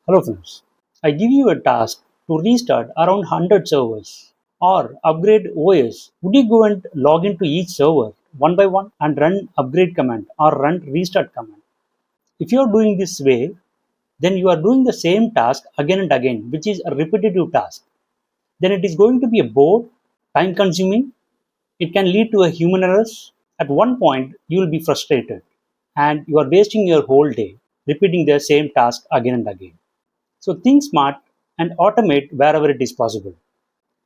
Hello friends, I give you a task to restart around 100 servers or upgrade OS. Would you go and log into each server one by one and run upgrade command or run restart command? If you are doing this way, then you are doing the same task again and again, which is a repetitive task. Then it is going to be a bored, time consuming. It can lead to a human errors. At one point, you will be frustrated and you are wasting your whole day repeating the same task again and again. So think smart and automate wherever it is possible.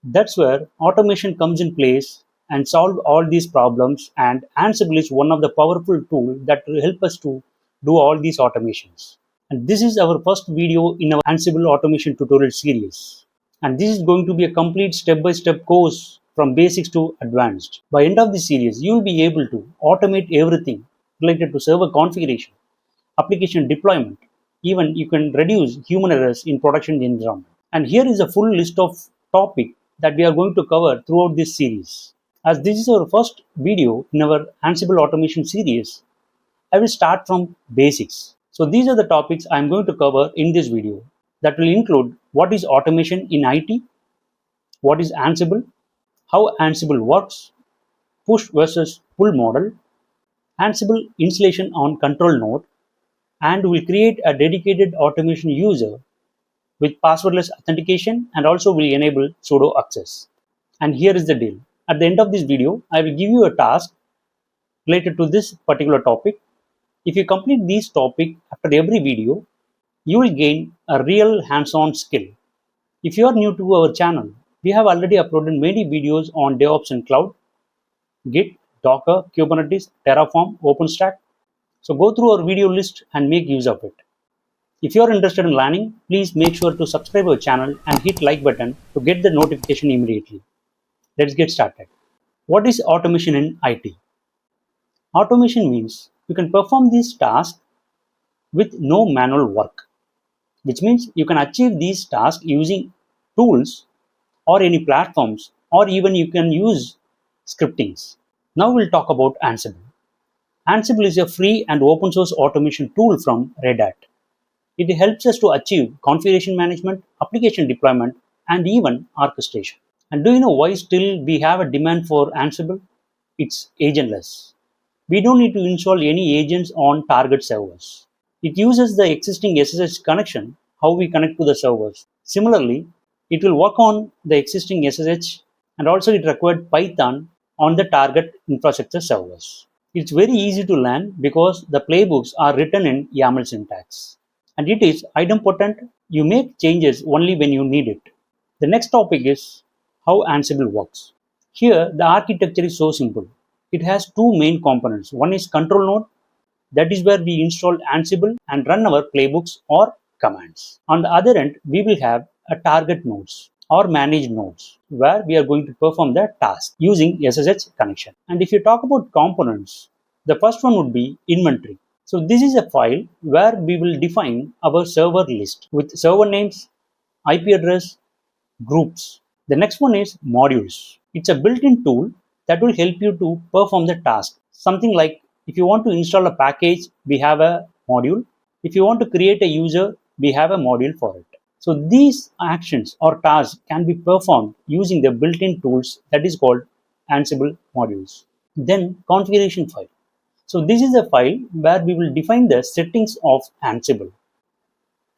That's where automation comes in place and solve all these problems, and Ansible is one of the powerful tools that will help us to do all these automations. And this is our first video in our Ansible automation tutorial series. And this is going to be a complete step-by-step course from basics to advanced. By end of this series, you will be able to automate everything related to server configuration, application deployment. Even you can reduce human errors in production environment. And here is a full list of topics that we are going to cover throughout this series. As this is our first video in our Ansible automation series, I will start from basics. So these are the topics I am going to cover in this video. That will include what is automation in IT, what is Ansible, how Ansible works, push versus pull model, Ansible installation on control node, and will create a dedicated automation user with passwordless authentication, and also will enable Sudo access. And here is the deal. At the end of this video, I will give you a task related to this particular topic. If you complete this topic after every video, you will gain a real hands-on skill. If you are new to our channel, we have already uploaded many videos on DevOps and cloud, Git, Docker, Kubernetes, Terraform, OpenStack. So go through our video list and make use of it. If you are interested in learning, please make sure to subscribe our channel and hit like button to get the notification immediately. Let's get started. What is automation in IT? Automation means you can perform these tasks with no manual work, which means you can achieve these tasks using tools or any platforms, or even you can use scriptings. Now we'll talk about Ansible. Ansible is a free and open source automation tool from Red Hat. It helps us to achieve configuration management, application deployment, and even orchestration. And do you know why still we have a demand for Ansible? It's agentless. We don't need to install any agents on target servers. It uses the existing SSH connection, how we connect to the servers. Similarly, it will work on the existing SSH, and also it required Python on the target infrastructure servers. It's very easy to learn because the playbooks are written in YAML syntax. And it is idempotent. You make changes only when you need it. The next topic is how Ansible works. Here, the architecture is so simple. It has two main components. One is control node. That is where we install Ansible and run our playbooks or commands. On the other end, we will have a target nodes or managed nodes where we are going to perform the task using SSH connection. And if you talk about components, the first one would be inventory. So this is a file where we will define our server list with server names, IP address, groups. The next one is modules. It's a built-in tool that will help you to perform the task. Something like if you want to install a package, we have a module. If you want to create a user, we have a module for it. So these actions or tasks can be performed using the built-in tools that is called Ansible modules. Then configuration file. So this is a file where we will define the settings of Ansible.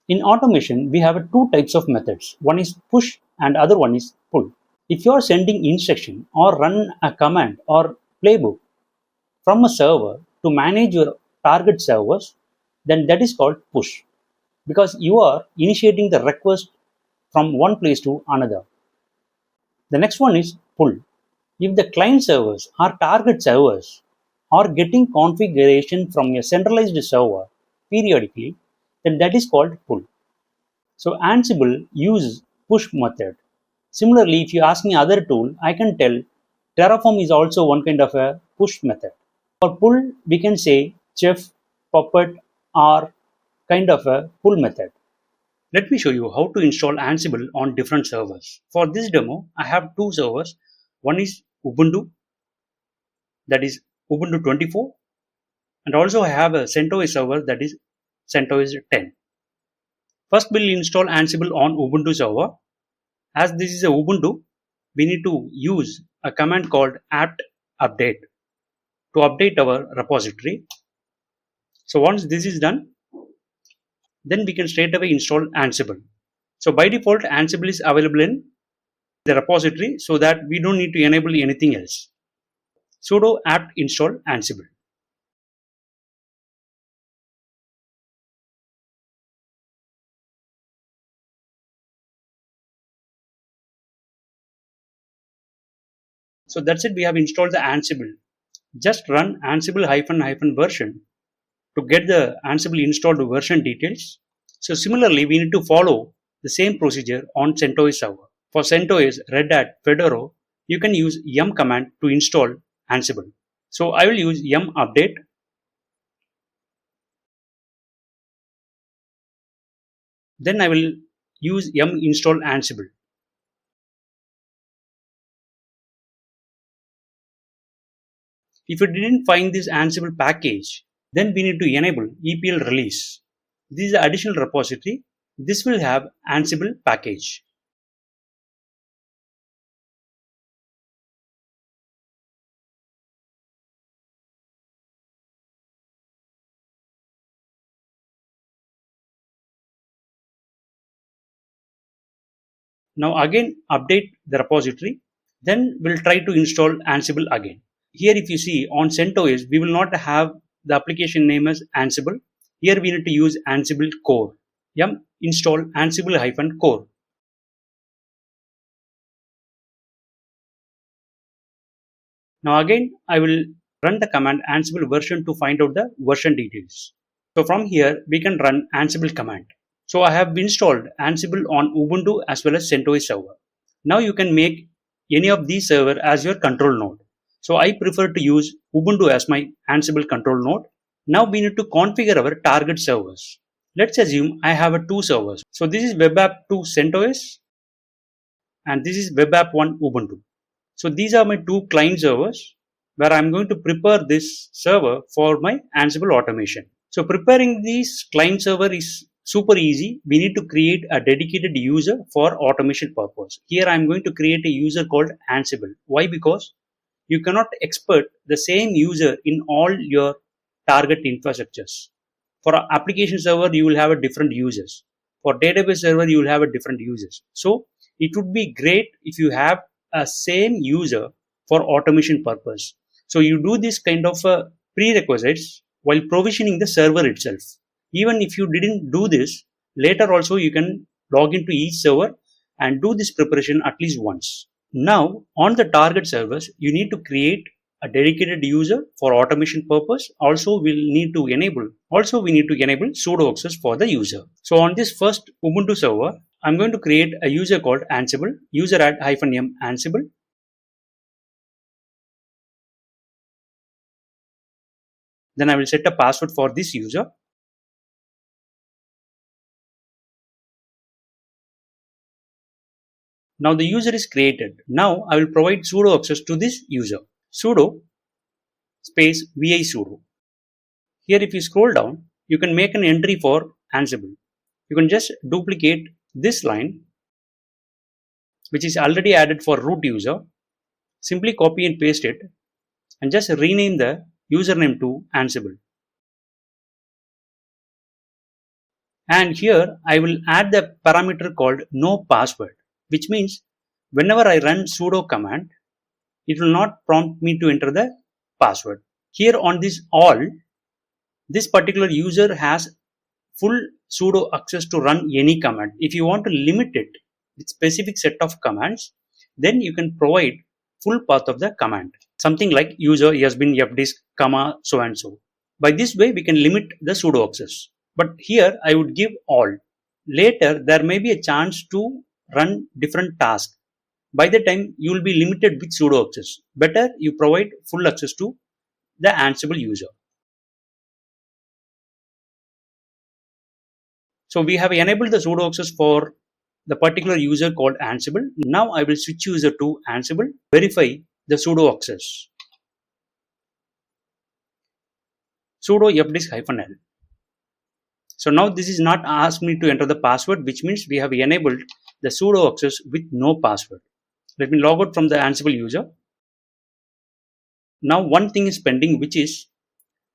In automation, we have two types of methods. One is push and other one is pull. If you are sending instruction or run a command or playbook from a server to manage your target servers, then that is called push, because you are initiating the request from one place to another. The next one is pull. If the client servers or target servers are getting configuration from a centralized server periodically, then that is called pull. So Ansible uses push method. Similarly, if you ask me other tool, I can tell Terraform is also one kind of a push method. For pull, we can say Chef, Puppet, or kind of a pull method. Let me show you how to install Ansible on different servers. For this demo, I have two servers. One is Ubuntu, that is Ubuntu 24, and also I have a CentOS server, that is CentOS 10. First, we'll install Ansible on Ubuntu server. As this is a Ubuntu, we need to use a command called apt update to update our repository. So once this is done, then we can straight away install Ansible. So by default, Ansible is available in the repository so that we don't need to enable anything else. Sudo apt install Ansible. So that's it, we have installed the Ansible. Just run Ansible -- version to get the Ansible installed version details. So similarly, we need to follow the same procedure on CentOS server. For CentOS, Red Hat, Fedora, you can use yum command to install Ansible. So I will use yum update. Then I will use yum install Ansible. If you didn't find this Ansible package, then we need to enable EPL release. This is the additional repository. This will have Ansible package. Now again update the repository. Then we'll try to install Ansible again. Here if you see on CentOS, we will not have the application name as Ansible. Here we need to use Ansible core. Yum install Ansible -core. Now again I will run the command Ansible version to find out the version details. So from here we can run Ansible command. So I have installed Ansible on Ubuntu as well as CentOS server. Now you can make any of these server as your control node. So I prefer to use Ubuntu as my Ansible control node. Now we need to configure our target servers. Let's assume I have two servers. So this is web app 2 CentOS and this is web app 1 Ubuntu. So these are my two client servers where I'm going to prepare this server for my Ansible automation. So preparing this client server is super easy. We need to create a dedicated user for automation purpose. Here I'm going to create a user called Ansible. Why? Because you cannot export the same user in all your target infrastructures. For an application server, you will have a different users. For database server, you will have a different users. So it would be great if you have a same user for automation purpose. So you do this kind of prerequisites while provisioning the server itself. Even if you didn't do this, later also you can log into each server and do this preparation at least once. Now on the target servers, you need to create a dedicated user for automation purpose. Also we need to enable sudo access for the user. So on this first Ubuntu server, I'm going to create a user called Ansible, user add -m Ansible. Then I will set a password for this user. Now the user is created. Now I will provide sudo access to this user. Sudo space vi sudo. Here if you scroll down, you can make an entry for Ansible. You can just duplicate this line, which is already added for root user. Simply copy and paste it and just rename the username to Ansible. And here I will add the parameter called no password, which means whenever I run sudo command, it will not prompt me to enter the password. Here on this all, this particular user has full sudo access to run any command. If you want to limit it with specific set of commands, then you can provide full path of the command. Something like user has been fdisk, so and so. By this way, we can limit the sudo access. But here I would give all. Later, there may be a chance to run different tasks. By the time, you will be limited with sudo access. Better you provide full access to the Ansible user. So we have enabled the sudo access for the particular user called Ansible. Now I will switch user to Ansible, verify the sudo access. Sudo fdisk -l. So now this is not asked me to enter the password, which means we have enabled the sudo access with no password. Let me log out from the Ansible user. Now one thing is pending, which is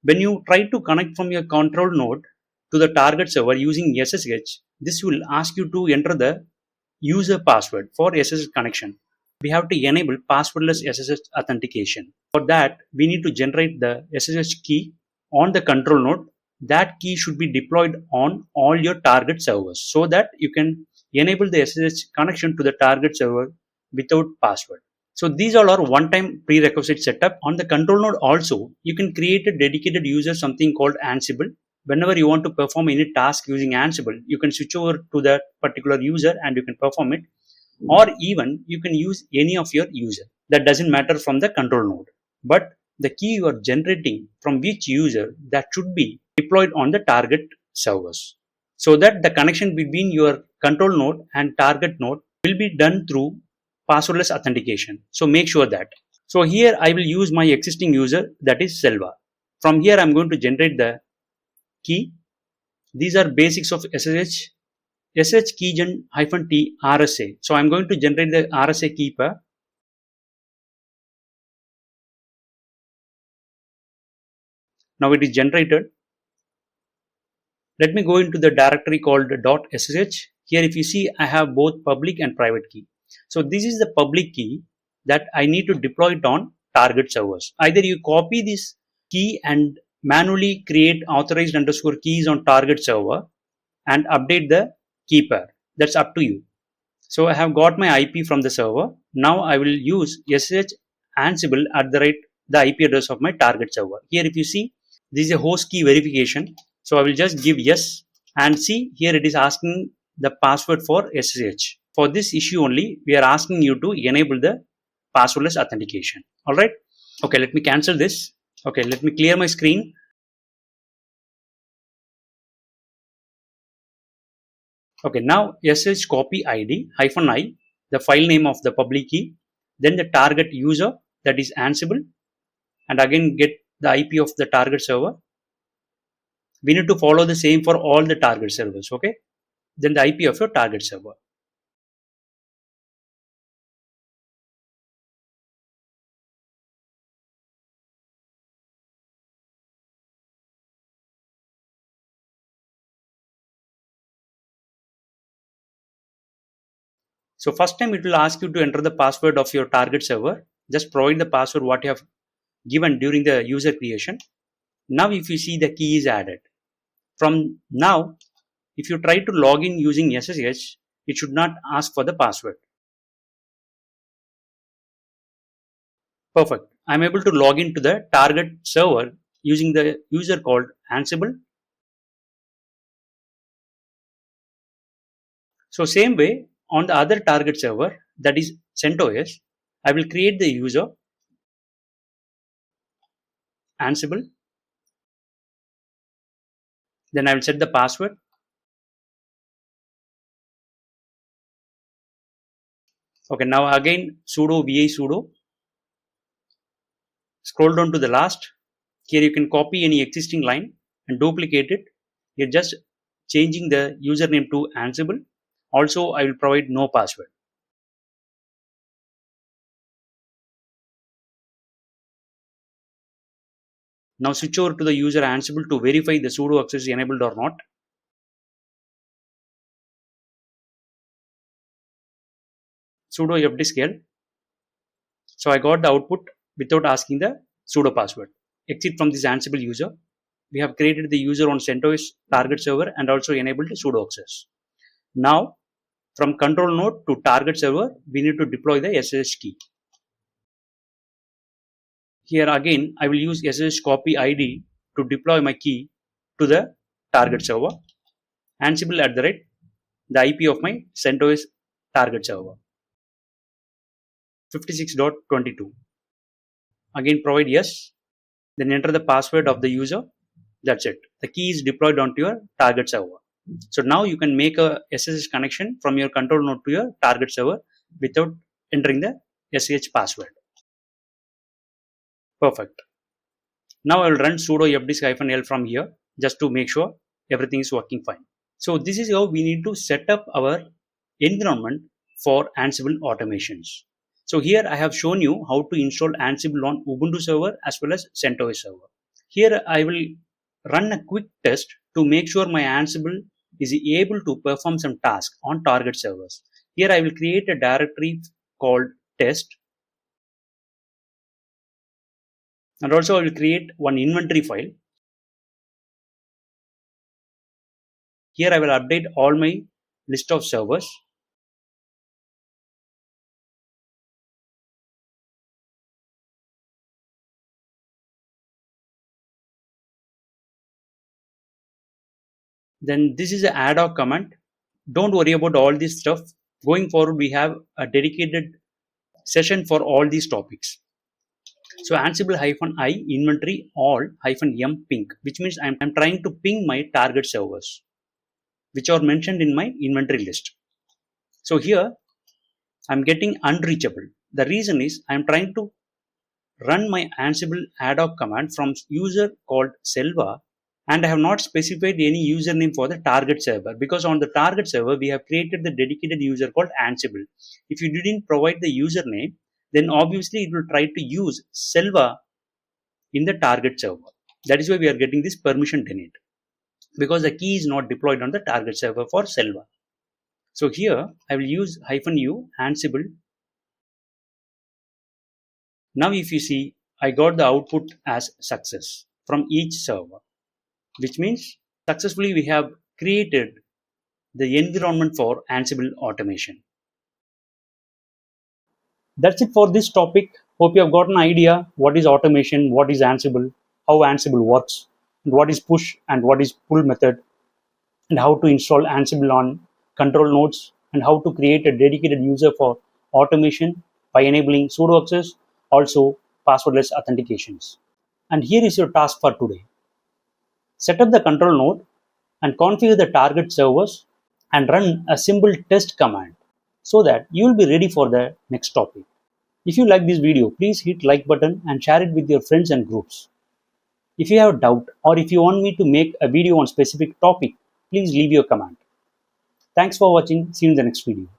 when you try to connect from your control node to the target server using SSH, this will ask you to enter the user password for SSH connection. We have to enable passwordless SSH authentication. For that, we need to generate the SSH key on the control node. That key should be deployed on all your target servers so that you can enable the SSH connection to the target server without password. So these all are one-time prerequisite setup. On the control node also, you can create a dedicated user, something called Ansible. Whenever you want to perform any task using Ansible, you can switch over to that particular user and you can perform it. Or even you can use any of your user. That doesn't matter from the control node. But the key you are generating from which user, that should be deployed on the target servers. So that the connection between your control node and target node will be done through passwordless authentication. So make sure that. So here I will use my existing user, that is Selva. From here I'm going to generate the key. These are basics of SSH. SSH keygen -t RSA. So I'm going to generate the RSA key pair. Now it is generated. Let me go into the directory called .sh. Here if you see, I have both public and private key. So this is the public key that I need to deploy it on target servers. Either you copy this key and manually create authorized underscore keys on target server and update the key pair. That's up to you. So I have got my IP from the server. Now I will use SSH Ansible at the IP address of my target server. Here if you see, this is a host key verification. So I will just give yes and see here it is asking the password for SSH. For this issue only, we are asking you to enable the passwordless authentication. Alright. Okay, let me cancel this. Okay, let me clear my screen. Okay, now SSH copy ID -i, the file name of the public key, then the target user, that is Ansible, and again get the IP of the target server. We need to follow the same for all the target servers, okay? Then the IP of your target server. So first time it will ask you to enter the password of your target server. Just provide the password what you have given during the user creation. Now if you see, the key is added. From now, if you try to log in using SSH, it should not ask for the password. Perfect. I'm able to log into the target server using the user called Ansible. So same way on the other target server, that is CentOS, I will create the user Ansible. Then I will set the password. Okay, now again sudo vi sudo. Scroll down to the last. Here you can copy any existing line and duplicate it. You're just changing the username to Ansible. Also, I will provide no password. Now switch over to the user Ansible to verify the sudo access is enabled or not. Sudo fdscale. So I got the output without asking the sudo password. Exit from this Ansible user. We have created the user on CentOS target server and also enabled sudo access. Now from control node to target server, we need to deploy the SSH key. Here again, I will use SSH copy ID to deploy my key to the target server. Ansible at the IP of my CentOS target server. 56.22. Again provide yes. Then enter the password of the user. That's it. The key is deployed onto your target server. So now you can make a SSH connection from your control node to your target server without entering the SSH password. Perfect. Now I will run sudo fdisk -l from here just to make sure everything is working fine. So this is how we need to set up our environment for Ansible automations. So here I have shown you how to install Ansible on Ubuntu server as well as CentOS server. Here I will run a quick test to make sure my Ansible is able to perform some tasks on target servers. Here I will create a directory called test, and also I will create one inventory file. Here I will update all my list of servers. Then this is an ad hoc command. Don't worry about all this stuff. Going forward, we have a dedicated session for all these topics. So Ansible -i inventory all -m ping, which means I'm trying to ping my target servers, which are mentioned in my inventory list. So here I'm getting unreachable. The reason is I'm trying to run my Ansible ad hoc command from user called Selva, and I have not specified any username for the target server, because on the target server we have created the dedicated user called Ansible. If you didn't provide the username, then obviously it will try to use Selva in the target server. That is why we are getting this permission denied, because the key is not deployed on the target server for Selva. So here I will use -u Ansible. Now if you see, I got the output as success from each server, which means successfully we have created the environment for Ansible automation. That's it for this topic. Hope you have got an idea what is automation, what is Ansible, how Ansible works, and what is push and what is pull method, and how to install Ansible on control nodes, and how to create a dedicated user for automation by enabling sudo access, also passwordless authentications. And here is your task for today. Set up the control node and configure the target servers and run a simple test command so that you will be ready for the next topic. If you like this video, please hit like button and share it with your friends and groups. If you have a doubt or if you want me to make a video on specific topic, please leave your comment. Thanks for watching. See you in the next video.